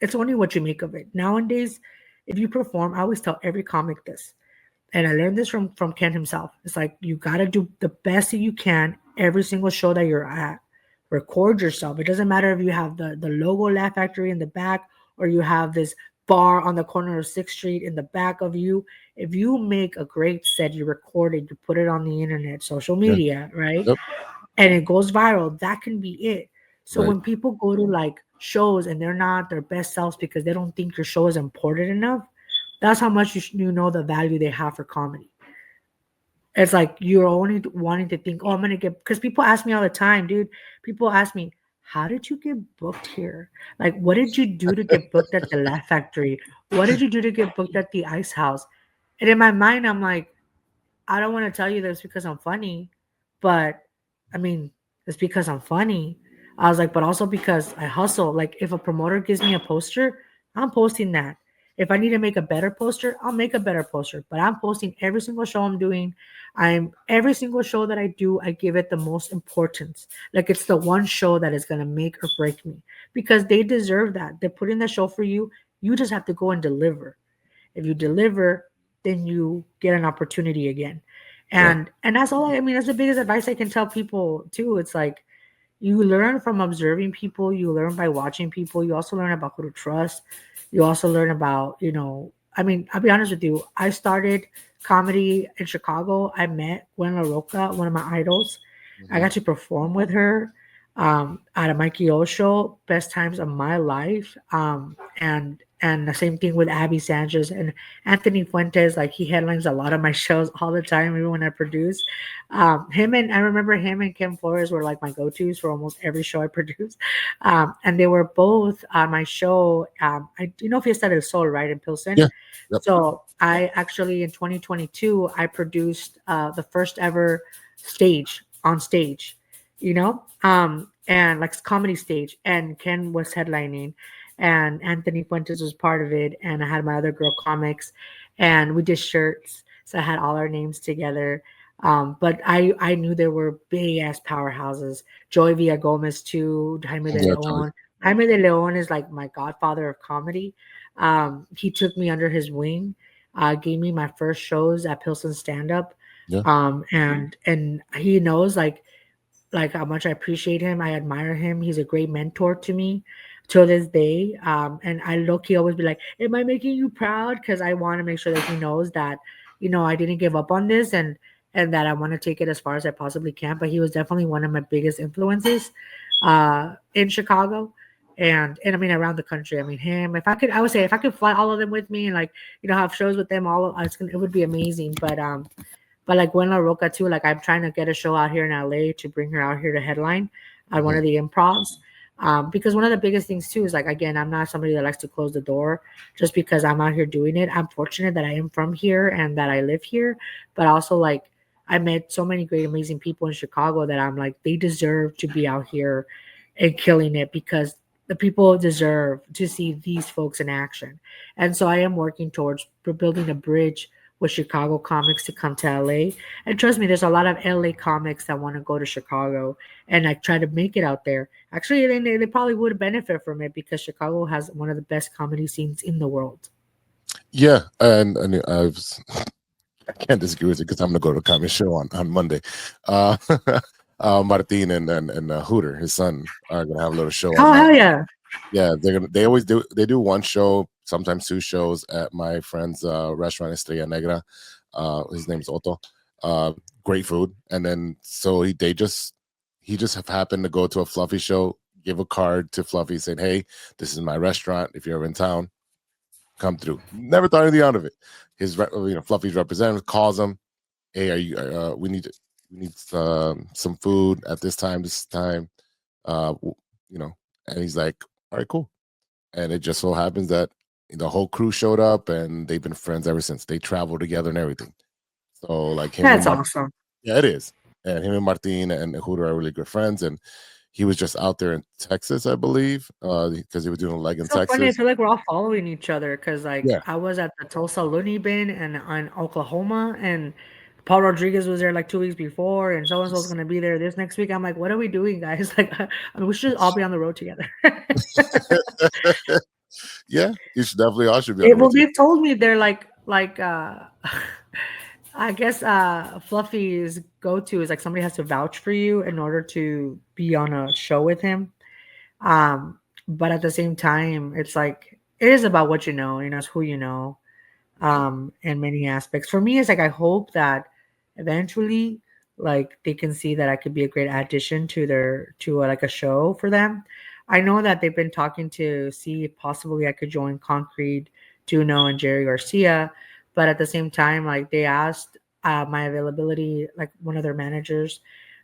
it's only what you make of it nowadays. If you perform, I always tell every comic this, and I learned this from Ken himself. It's like you gotta do the best that you can every single show that you're at. Record yourself. It doesn't matter if you have the logo Laugh Factory in the back, or you have this bar on the corner of Sixth Street in the back of you. If you make a great set, you record it, you put it on the internet, social Yeah. media, right? Yep. And it goes viral, that can be it. So Right. when people go to like shows and they're not their best selves because they don't think your show is important enough, that's how much you know the value they have for comedy. It's like you're only wanting to think, oh, I'm gonna get, because people ask me all the time, dude. People ask me, how did you get booked here? Like, what did you do to get booked at the Laugh Factory? What did you do to get booked at the Ice House? And in my mind, I'm like, I don't want to tell you this because I'm funny, but I mean, it's because I'm funny. I was like, but also because I hustle. Like, if a promoter gives me a poster, I'm posting that. If I need to make a better poster, I'll make a better poster. But I'm posting every single show I'm doing. I'm every single show that I do, I give it the most importance. Like it's the one show that is gonna make or break me because they deserve that. They're putting the show for you. You just have to go and deliver. If you deliver, then you get an opportunity again. Yeah. And that's all I mean, that's the biggest advice I can tell people too. It's like you learn from observing people, you learn by watching people, you also learn about who to trust. You also learn about, I mean, I'll be honest with you. I started comedy in Chicago. I met Gwen La Roka, one of my idols. I Hmm. got to perform with her at a Mikey O show, best times of my life. And the same thing with Abby Sanchez and Anthony Fuentes. Like he headlines a lot of my shows all the time, even when I produce. I remember him and Kim Flores were like my go-tos for almost every show I produced. And they were both on my show. Fiesta del Sol, right, in Pilsen. Yeah. Yep. So I actually in 2022 I produced the first ever stage on stage, and like comedy stage, and Ken was headlining, and Anthony Fuentes was part of it, and I had my other girl comics, and we did shirts, so I had all our names together. But I knew there were big ass powerhouses, Joey Villagomez too, Jaime de Yeah. Totally. Leon. Jaime de Leon is like my godfather of comedy. He took me under his wing, gave me my first shows at Pilsen Stand Up, Yeah. and he knows like how much I appreciate him. I admire him. He's a great mentor to me till this day. And I look, he always be like, "Am I making you proud?" Because I want to make sure that he knows that, I didn't give up on this, and that I want to take it as far as I possibly can. But he was definitely one of my biggest influences in Chicago. And I mean around the country. I mean him. If I could, I would say if I could fly all of them with me and like have shows with them, it would be amazing. But like Gwen La Roka too, like I'm trying to get a show out here in LA to bring her out here to headline at one Hmm. of the improvs. Because one of the biggest things too is like again, I'm not somebody that likes to close the door just because I'm out here doing it. I'm fortunate that I am from here and that I live here, but also like I met so many great, amazing people in Chicago that I'm like they deserve to be out here and killing it because the people deserve to see these folks in action. And so I am working towards building a bridge with Chicago comics to come to LA. And trust me, there's a lot of LA comics that want to go to Chicago and like try to make it out there. Actually, they probably would benefit from it because Chicago has one of the best comedy scenes in the world. Yeah. And I can't disagree with you because I'm going to go to a comedy show on Monday. Uh, Martin and Hooter, his son, are going to have a little show on Oh my. hell yeah! Yeah, they do one show, sometimes two shows at my friend's restaurant Estrella Negra. His name's Otto. Uh, Great food, and then so he just have happened to go to a Fluffy show, give a card to Fluffy, saying, "Hey, this is my restaurant. If you're ever in town, come through." Never thought anything out of it. Fluffy's representative calls him. hey, are you we need some food at this time, you know, and he's like, all right, cool. And it just so happens that the whole crew showed up, and they've been friends ever since. They travel together and everything. So like him and That's Martin, awesome. yeah, it is. And him and Martin and Huda are really good friends. And he was just out there in Texas, I believe, because he was doing a leg in It's so funny. I Texas. feel like we're all following each other because, like, Yeah. I was at the Tulsa Looney Bin and on Oklahoma, and Paul Rodriguez was there like 2 weeks before, and so and so's gonna be there this next week. I'm like, what are we doing, guys? Like, I mean, we should just all be on the road together. Yeah, you should definitely all should be on the road Well, together. they've told me they're like I guess Fluffy's go to is like somebody has to vouch for you in order to be on a show with him. Um, but at the same time, it's like it is about what you know, it's who you know, in many aspects. For me, it's like I hope that eventually, like they can see that I could be a great addition to their like a show for them. I know that they've been talking to see if possibly I could join Concrete, Juno, and Jerry Garcia, but at the same time, like they asked my availability, like one of their managers.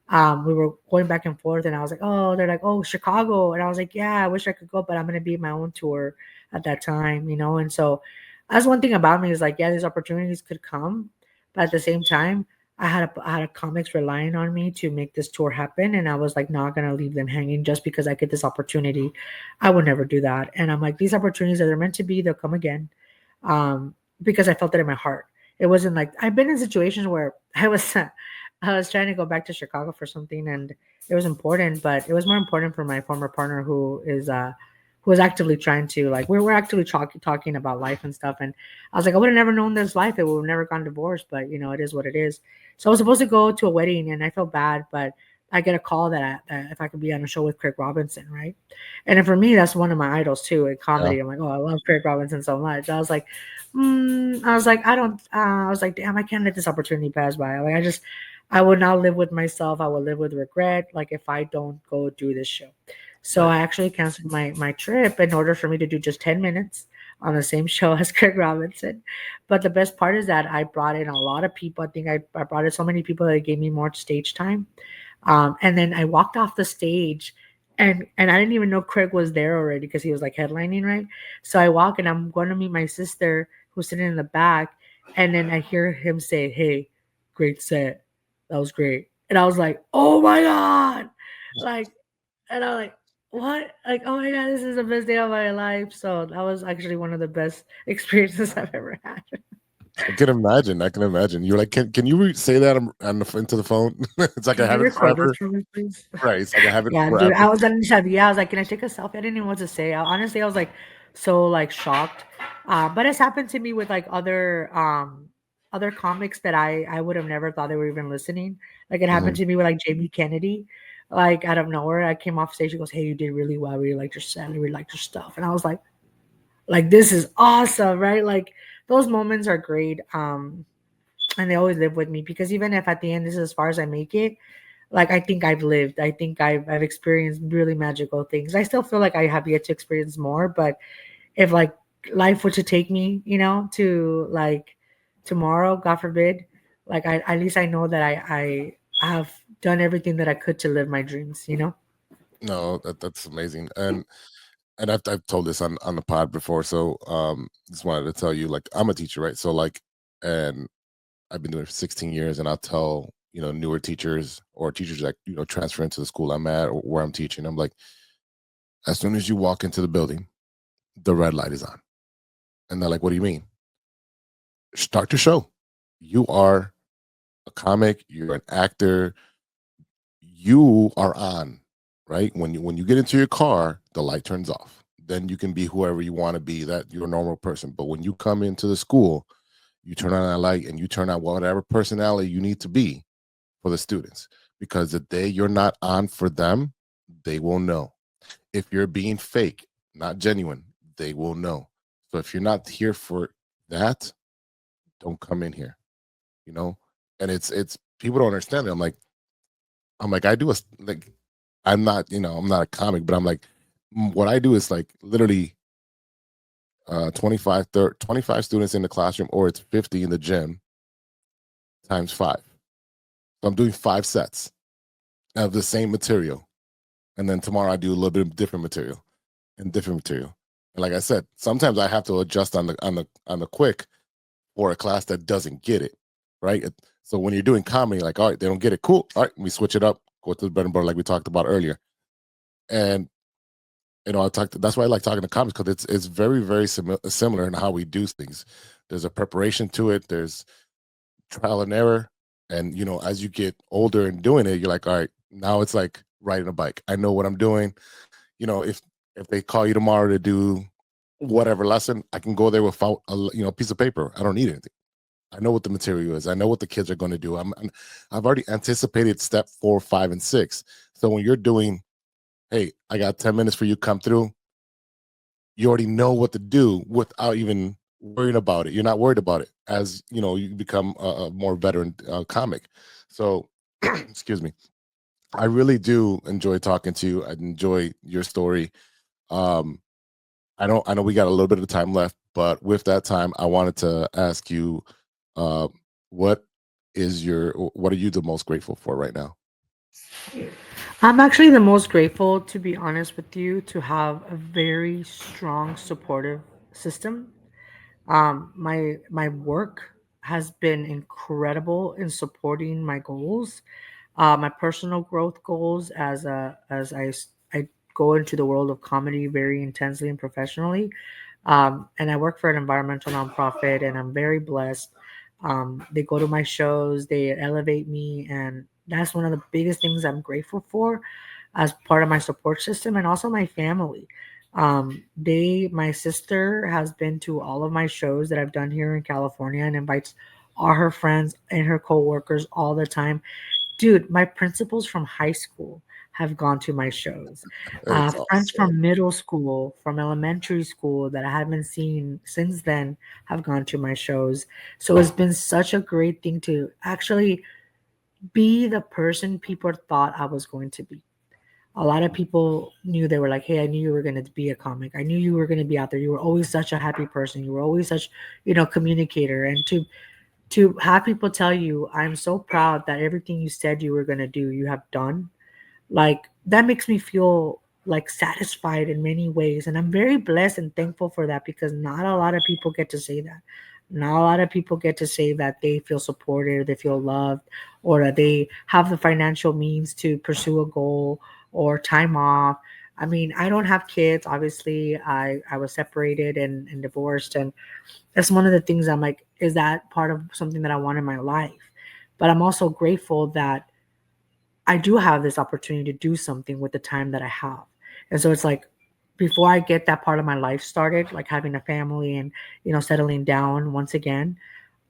We were going back and forth, and I was like, "Oh," they're like, "Oh, Chicago," and I was like, "Yeah, I wish I could go, but I'm gonna be my own tour at that time, you know." And so that's one thing about me is like, yeah, these opportunities could come, but at the same time, I had a comics relying on me to make this tour happen, and I was like not gonna leave them hanging just because I get this opportunity. I would never do that, and I'm like, these opportunities that are meant to be, they'll come again, because I felt it in my heart. It wasn't like I've been in situations where I was I was trying to go back to Chicago for something, and it was important, but it was more important for my former partner who was actively trying to like we were actively talking about life and stuff, and I was like, I would have never known this life. It would have never gone divorced, but you know, it is what it is. So I was supposed to go to a wedding, and I felt bad, but I get a call that if I could be on a show with Craig Robinson, right? And then for me, that's one of my idols too in Yeah. comedy. I'm like, oh, I love Craig Robinson so much. I was like, I don't. I was like, damn, I can't let this opportunity pass by. Like, I would not live with myself. I would live with regret. Like if I don't go do this show. So Right. I actually canceled my trip in order for me to do just 10 minutes on the same show as Craig Robinson. But the best part is that I brought in a lot of people. I think I brought in so many people that it gave me more stage time. And then I walked off the stage, and I didn't even know Craig was there already because he was like headlining, right? So I walk and I'm going to meet my sister who's sitting in the back, and then I hear him say, "Hey, great set, that was great," and I was like, "Oh my god!" Like, and I'm like, "What?" Like, "Oh my god, this is the best day of my life." So that was actually one of the best experiences I've ever had. I can imagine. I can imagine. You're like, can you say that into the phone? It's like I Can you have it record this forever. for me, please? Right. It's like I have it Yeah, dude, forever. I was on the yeah, I was like, "Can I take a selfie?" I didn't even know what to say. Honestly, I was like so like shocked. But it's happened to me with like other comics that I would have never thought they were even listening. Like it happened Mhm. to me with like Jamie Kennedy. Like out of nowhere, I came off stage. She goes, "Hey, you did really well. I really liked your set. I really liked your stuff." And I was like this is awesome, right? Like those moments are great. And they always live with me because even if at the end this is as far as I make it, like I think I've lived. I think I've experienced really magical things. I still feel like I have yet to experience more, but if like life were to take me, you know, to like tomorrow, God forbid, like I at least I know that I have done everything that I could to live my dreams, you know? No, that's amazing. And I've told this on the pod before. So just wanted to tell you, like, I'm a teacher, right? So like, and I've been doing it for 16 years, and I'll tell, newer teachers or teachers that, transfer into the school I'm at or where I'm teaching. I'm like, as soon as you walk into the building, the red light is on. And they're like, what do you mean? Start to show. You are a comic, you're an actor, you are on, right? When you get into your car, the light turns off. Then you can be whoever you want to be, that you're a normal person. But when you come into the school, you turn on that light and you turn on whatever personality you need to be for the students. Because the day you're not on for them, they will know. If you're being fake, not genuine, they will know. So if you're not here for that, don't come in here, you know? And it's people don't understand it. I'm like, I do like, I'm not, I'm not a comic, but I'm like, what I do is like literally 25 students in the classroom, or it's 50 in the gym. times 5. So I'm doing 5 sets of the same material. And then tomorrow I do a little bit of different material and different material. And like I said, sometimes I have to adjust on the quick for a class that doesn't get it, right? So when you're doing comedy, like, all right, they don't get it, cool. All right, we switch it up, go to the bread and butter like we talked about earlier. And that's why I like talking to comics, because it's very, very similar in how we do things. There's a preparation to it, there's trial and error. And as you get older and doing it, you're like, all right, now it's like riding a bike. I know what I'm doing. If they call you tomorrow to do whatever lesson, I can go there without a piece of paper. I don't need anything. I know what the material is. I know what the kids are going to do. I've already anticipated step 4, 5, and 6. So when you're doing, hey, I got 10 minutes for you, come through, you already know what to do without even worrying about it. You're not worried about it as you become a more veteran comic. So excuse me, I really do enjoy talking to you. I enjoy your story. um I know we got a little bit of time left, but with that time, I wanted to ask you, uh, what what are you the most grateful for right now? I'm actually the most grateful, to be honest with you, to have a very strong supportive system. My work has been incredible in supporting my goals, my personal growth goals as I go into the world of comedy very intensely and professionally. And I work for an environmental nonprofit, and I'm very blessed. They go to my shows, they elevate me, and that's one of the biggest things I'm grateful for as part of my support system, and also my family. My sister has been to all of my shows that I've done here in California and invites all her friends and her coworkers all the time. Dude, my principals from high school have gone to my shows. It's Friends awesome. from middle school, from elementary school that I haven't seen since then have gone to my shows. So it's been such a great thing to actually be the person people thought I was going to be. A lot of people knew, they were like, "Hey, I knew you were going to be a comic. I knew you were going to be out there. You were always such a happy person. You were always such, communicator." And to have people tell you, "I'm so proud that everything you said you were going to do, you have done." Like, that makes me feel like satisfied in many ways, and I'm very blessed and thankful for that, because not a lot of people get to say that. Not a lot of people get to say that they feel supported, they feel loved, or that they have the financial means to pursue a goal or time off. I mean, I don't have kids, obviously. I was separated and divorced, and that's one of the things I'm like, is that part of something that I want in my life? But I'm also grateful that I do have this opportunity to do something with the time that I have. And so it's like, before I get that part of my life started, like having a family and, settling down once again,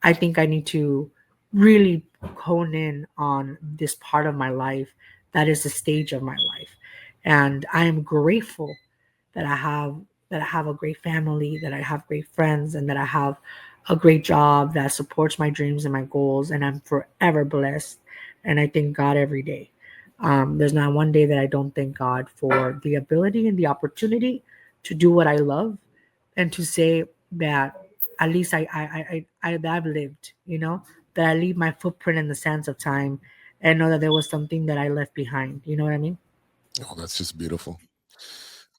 I think I need to really hone in on this part of my life that is the stage of my life. And I am grateful that I have that I have a great family, that I have great friends, and that I have a great job that supports my dreams and my goals, and I'm forever blessed. And I thank God every day. There's not one day that I don't thank God for the ability and the opportunity to do what I love, and to say that at least I've lived, that I leave my footprint in the sands of time, and know that there was something that I left behind. You know what I mean? Oh, that's just beautiful.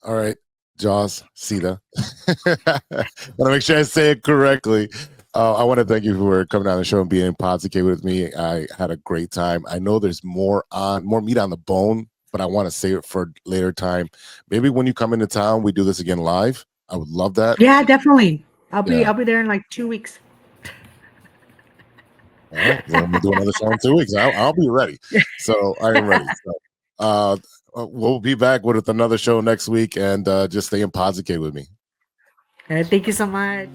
All right, Joz Sida. Want to make sure I say it correctly. I want to thank you for coming on the show and being podsicated with me. I had a great time. I know there's more meat on the bone, but I want to save it for later time. Maybe when you come into town, we do this again live. I would love that. Yeah, definitely. I'll be Yeah. I'll be there in like 2 weeks. All right. Then we'll do another show in 2 weeks. I'll be ready. So I am ready. So uh, we'll be back with another show next week, and just stay in podsicated with me. Thank you so much.